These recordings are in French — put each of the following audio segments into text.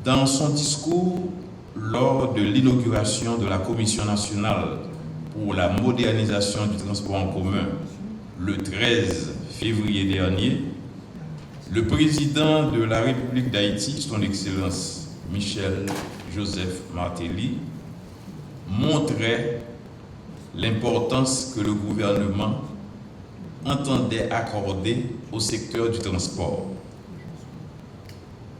Dans son discours lors de l'inauguration de la Commission nationale pour la modernisation du transport en commun le 13 février dernier, le président de la République d'Haïti, son Excellence Michel Joseph Martelly, montrait l'importance que le gouvernement entendait accorder au secteur du transport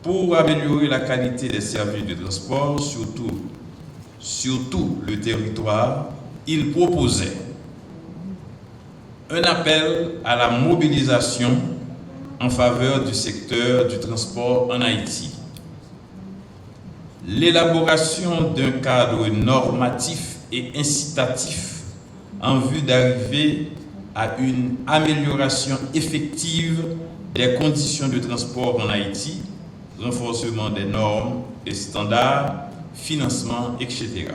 pour améliorer la qualité des services de transport sur tout le territoire. Il proposait un appel à la mobilisation en faveur du secteur du transport en Haïti, l'élaboration d'un cadre normatif et incitatif en vue d'arriver à une amélioration effective des conditions de transport en Haïti, renforcement des normes et standards, financement, etc.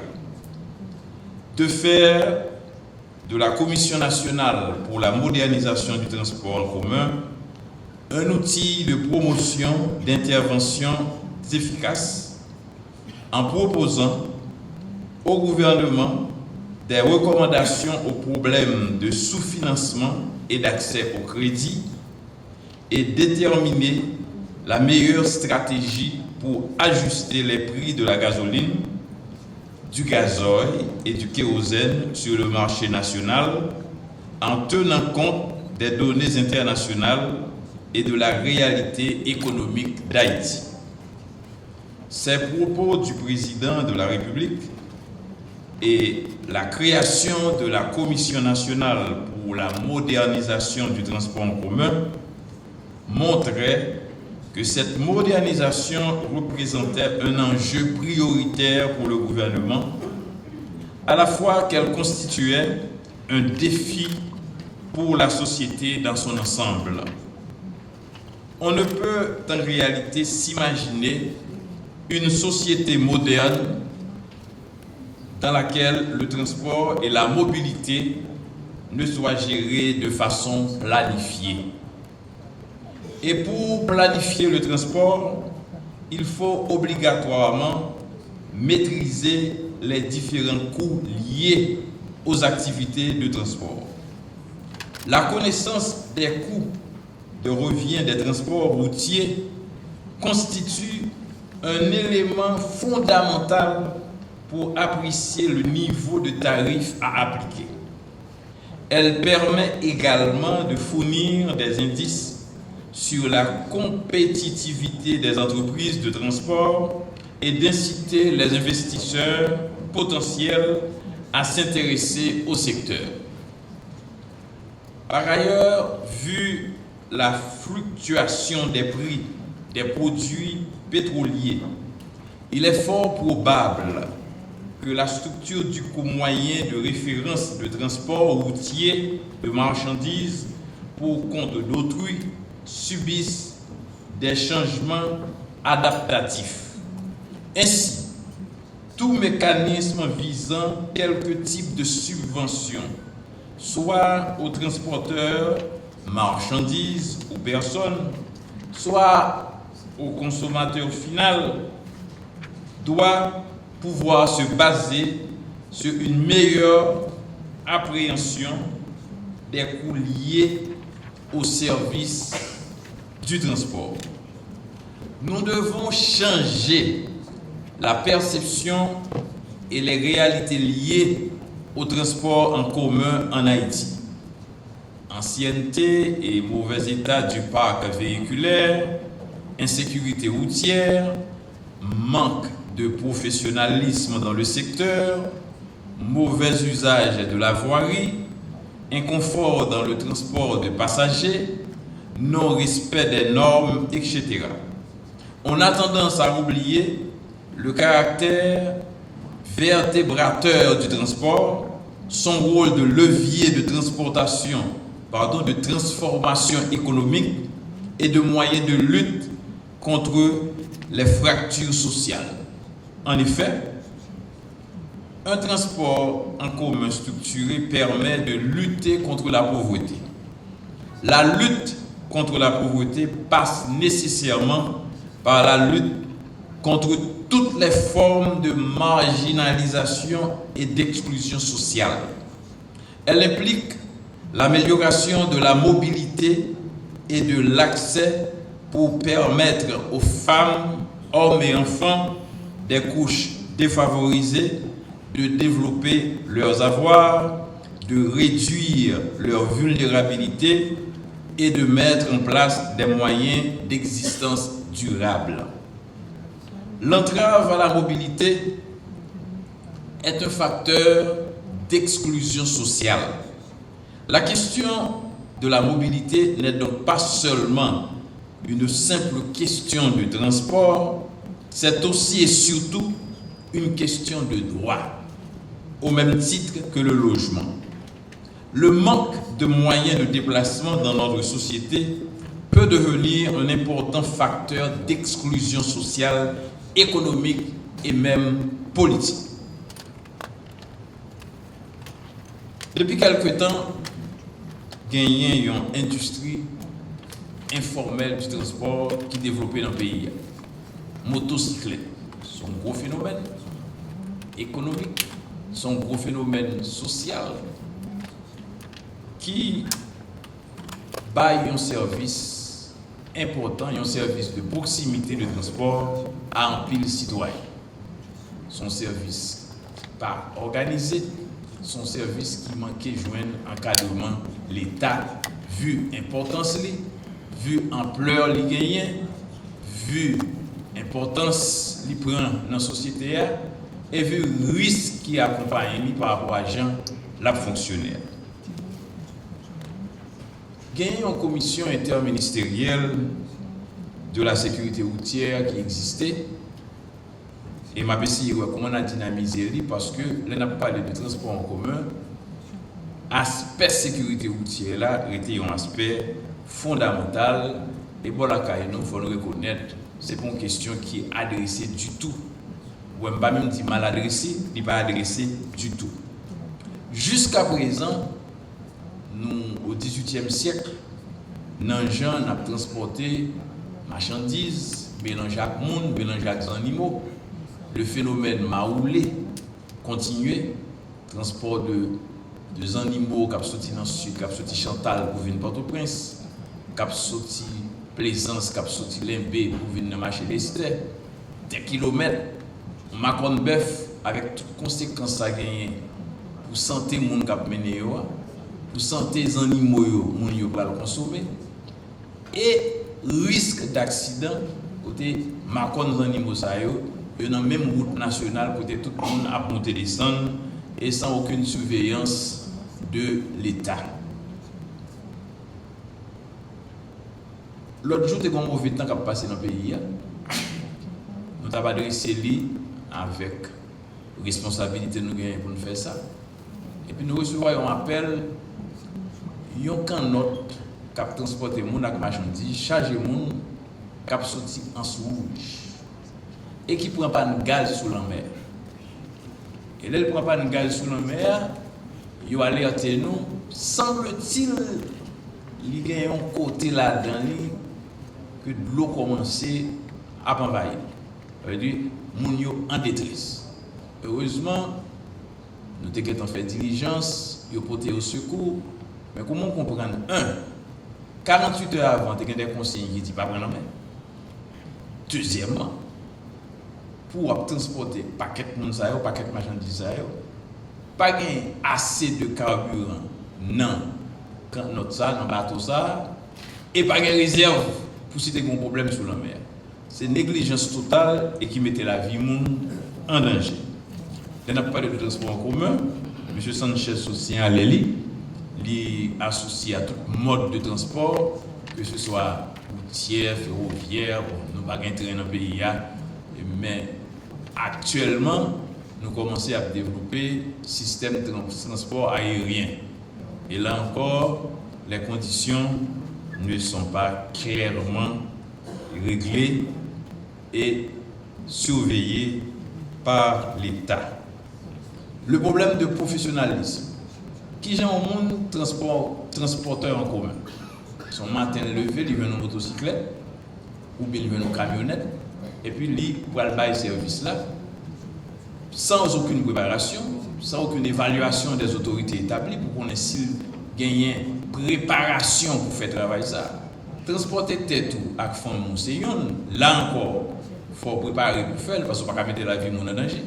De faire de la Commission nationale pour la modernisation du transport en commun un outil de promotion d'intervention efficace en proposant au gouvernement des recommandations aux problèmes de sous-financement et d'accès au crédit et déterminer la meilleure stratégie pour ajuster les prix de la gasoline, du gazoil et du kérosène sur le marché national en tenant compte des données internationales et de la réalité économique d'Haïti. Ces propos du président de la République et la création de la Commission nationale pour la modernisation du transport en commun montraient que cette modernisation représentait un enjeu prioritaire pour le gouvernement, à la fois qu'elle constituait un défi pour la société dans son ensemble. On ne peut en réalité s'imaginer une société moderne dans laquelle le transport et la mobilité ne soient gérés de façon planifiée. Et pour planifier le transport, il faut obligatoirement maîtriser les différents coûts liés aux activités de transport. La connaissance des coûts de revient des transports routiers constitue un élément fondamental pour apprécier le niveau de tarif à appliquer. Elle permet également de fournir des indices sur la compétitivité des entreprises de transport et d'inciter les investisseurs potentiels à s'intéresser au secteur. Par ailleurs, vu la fluctuation des prix des produits pétroliers, il est fort probable que la structure du coût moyen de référence de transport routier de marchandises pour compte d'autrui subissent des changements adaptatifs. Ainsi, tout mécanisme visant quelque type de subvention, soit aux transporteurs, marchandises ou personnes, soit au consommateur final, doit pouvoir se baser sur une meilleure appréhension des coûts liés au service du transport. Nous devons changer la perception et les réalités liées au transport en commun en Haïti. Ancienneté et mauvais état du parc véhiculaire, insécurité routière, manque de professionnalisme dans le secteur, mauvais usage de la voirie, inconfort dans le transport de passagers, non-respect des normes, etc. On a tendance à oublier le caractère vertébrateur du transport, son rôle de levier de transportation, de transformation économique et de moyen de lutte contre les fractures sociales. En effet, un transport en commun structuré permet de lutter contre la pauvreté. La lutte contre la pauvreté passe nécessairement par la lutte contre toutes les formes de marginalisation et d'exclusion sociale. Elle implique l'amélioration de la mobilité et de l'accès pour permettre aux femmes, hommes et enfants des couches défavorisées de développer leurs avoirs, de réduire leur vulnérabilité et de mettre en place des moyens d'existence durable. L'entrave à la mobilité est un facteur d'exclusion sociale. La question de la mobilité n'est donc pas seulement une simple question de transport, c'est aussi et surtout une question de droit, au même titre que le logement. Le manque de moyens de déplacement dans notre société peut devenir un important facteur d'exclusion sociale, économique et même politique. Depuis quelque temps, il y a une industrie informelle du transport qui est développée dans le pays. Motocyclettes sont un gros phénomène économique, sont un gros phénomène social qui baille un service important, un service de proximité de transport à un pile citoyen. Son service pas organisé, son service qui manquait joindre encadrement l'État, vu l'importance, vu l'ampleur qu'il gagne, vu l'importance qu'il prend dans la société et vu le risque qui accompagne par rapport à gens, la fonctionnaire. Il y a une commission interministérielle de la sécurité routière qui existait. Et je vais essayer de comment on a dynamisé parce que là, on a parlé de transport en commun. L'aspect sécurité routière là était un aspect fondamental. Et pour la CAI, il faut le reconnaître, c'est pas une question qui est adressée du tout. Ou même pas même dit mal adressée, il n'est pas adressé du tout. Jusqu'à présent, nous, au XVIIIe siècle, nos gens ont transporté marchandises, mélangé avec monde, mélangé avec animaux. Le phénomène maoulé continuait, transport de animaux qui sorti dans le sud, qui sorti Chantal pour venir Port-au-Prince, qui sorti Plaisance, qui sorti Limbé pour venir dans le marché d'Esther, des kilomètres, Macron bœuf avec toutes les conséquences que ça a gagné pour santé des gens qui ont mené, pour santé des animaux qui ont consommé, et risque d'accident côté Macron des animaux et dans la même route nationale côté tout le monde a monté descendre et sans aucune surveillance de l'État. L'autre jour, il y a un mauvais temps qui a passé dans le pays. Nous avons adressé avec responsabilité pour nous faire ça. Et puis nous recevons un appel, il y a un canot qui a transporté les gens avec marchandises, chargé les gens qui a sorti en rouge. Et qui ne prend pas de gaz sous la mer. Et là, il ne prend pas de gaz sous la mer, il a alerté nous, semble-t-il, il y a un côté là-dedans que de l'eau commençait à envahir. Ça veut dire que nous sommes en détresse. Heureusement, nous avons fait diligence, nous avons porté au secours, mais comment comprendre? 48 heures avant, nous avons des conseils qui ne disent pas prendre la mer. Deuxièmement, pour transporter paquet de monde, paquet de marchandises, pas assez de carburant dans notre bateau et pas de réserve pour si tu as un problème sur la mer. C'est négligence totale et qui mettait la vie en danger. On n'a pas parlé de transport en commun. M. Sanchez soutient Léli, il est associé à tout mode de transport, que ce soit routier, ferroviaire, nous n'avons pas de train dans le pays, mais actuellement, nous commençons à développer un système de transport aérien. Et là encore, les conditions ne sont pas clairement réglées et surveillées par l'État. Le problème de professionnalisme. Qui j'ai au monde transporteur en commun? Son matin levé, il vient en motocyclette, ou bien il vient en camionnette, et puis lui pour le bail service là sans aucune préparation, sans aucune évaluation des autorités établies pour qu'on ait s'il gagne préparation pour faire travail ça. Transporter tête ou avec femme là encore faut préparer pour faire parce qu'on pas mettre la vie en danger.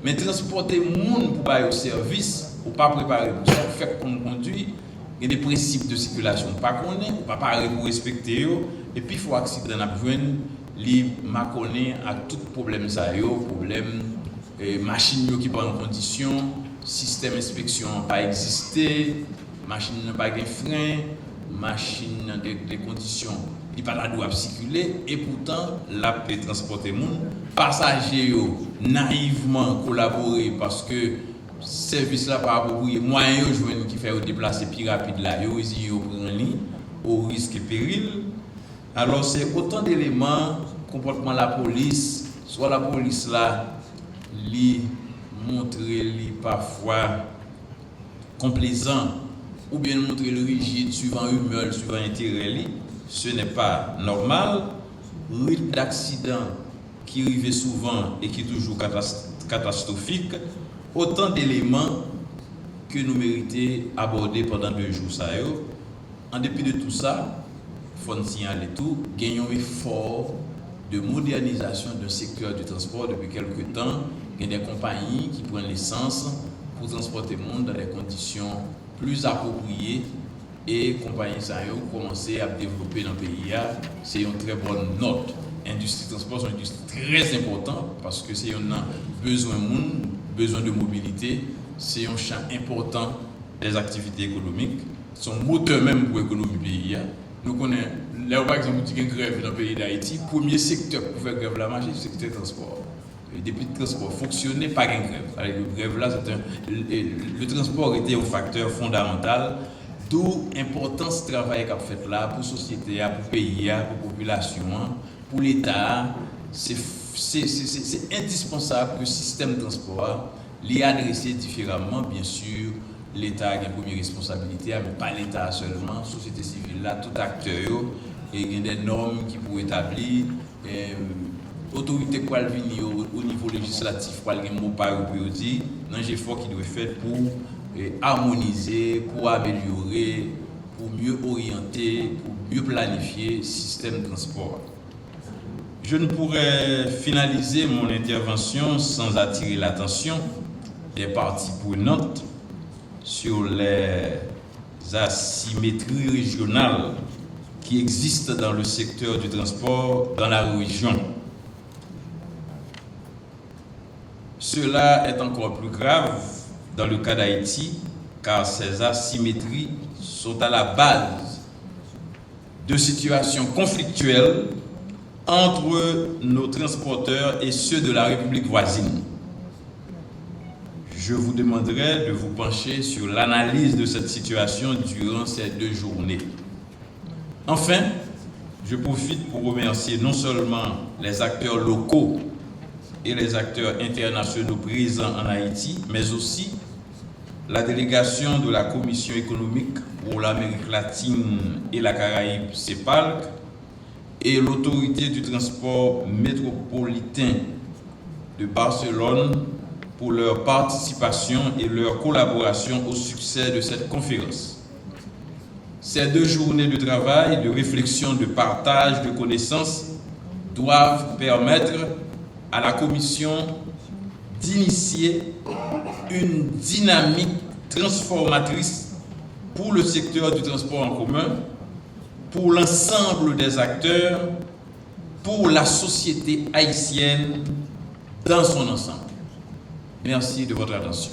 Mais transporter monde pour bailler au service ou pas préparer pour ça fait qu'on conduit, il y a des principes de circulation pas connaît ou pas pareil pour respecter et puis il faut accident n'a joindre li ma connaît à tout problème ça problème machine qui pas en condition, système inspection pas existé, machine n'a pas de frein, machine des conditions il pas la droit circuler et pourtant la peut transporter monde passagers naïvement collaborer parce que service là pas approprié moyen joindre qui fait déplacer plus rapide là yo ici yo prend ligne au risque et péril. Alors c'est autant d'éléments comportement la police, soit la police là li montrer li parfois complaisant ou bien montrer le rigide suivant humeur, suivant intérêt, ce n'est pas normal. Rythme d'accident qui arrive souvent et qui est toujours catastrophique, autant d'éléments que nous méritons aborder pendant 2 jours. En dépit de tout ça, il faut signaler tout, gagnons un effort de modernisation du secteur du transport depuis quelques temps. Il y a des compagnies qui prennent l'essence pour transporter le monde dans des conditions plus appropriées et compagnies ça ont commencé à développer dans le pays. C'est une très bonne note. L'industrie du transport est une industrie très importante parce que c'est un besoin de monde, besoin de mobilité, c'est un champ important des activités économiques, son moteur même pour l'économie du pays. Nous connaissons, là par exemple, il y a une grève dans le pays d'Haïti, le premier secteur pour faire grève là, c'est le secteur du transport. Et depuis le transport fonctionnait, pas de grève. Avec le grève là, le transport était un facteur fondamental, d'où l'importance du travail qu'a fait là pour la société, pour le pays, pour la population, pour l'État. C'est indispensable que le système de transport l'ait adressé différemment, bien sûr. L'État a une première responsabilité, mais pas l'État seulement, la société civile, là, tout acteur, et il y a des normes qui pourraient établir, l'autorité qui va venir au niveau législatif, pour aller mot par dire, dans les efforts qui doivent être faits pour harmoniser, pour améliorer, pour mieux orienter, pour mieux planifier le système de transport. Je ne pourrais finaliser mon intervention sans attirer l'attention des parties prenantes sur les asymétries régionales qui existent dans le secteur du transport dans la région. Cela est encore plus grave dans le cas d'Haïti, car ces asymétries sont à la base de situations conflictuelles entre nos transporteurs et ceux de la République voisine. Je vous demanderai de vous pencher sur l'analyse de cette situation durant ces 2 journées. Enfin, je profite pour remercier non seulement les acteurs locaux et les acteurs internationaux présents en Haïti, mais aussi la délégation de la Commission économique pour l'Amérique latine et la Caraïbe, CEPALC, et l'autorité du transport métropolitain de Barcelone pour leur participation et leur collaboration au succès de cette conférence. Ces 2 journées de travail, de réflexion, de partage de connaissances doivent permettre à la Commission d'initier une dynamique transformatrice pour le secteur du transport en commun, pour l'ensemble des acteurs, pour la société haïtienne dans son ensemble. Merci de votre attention.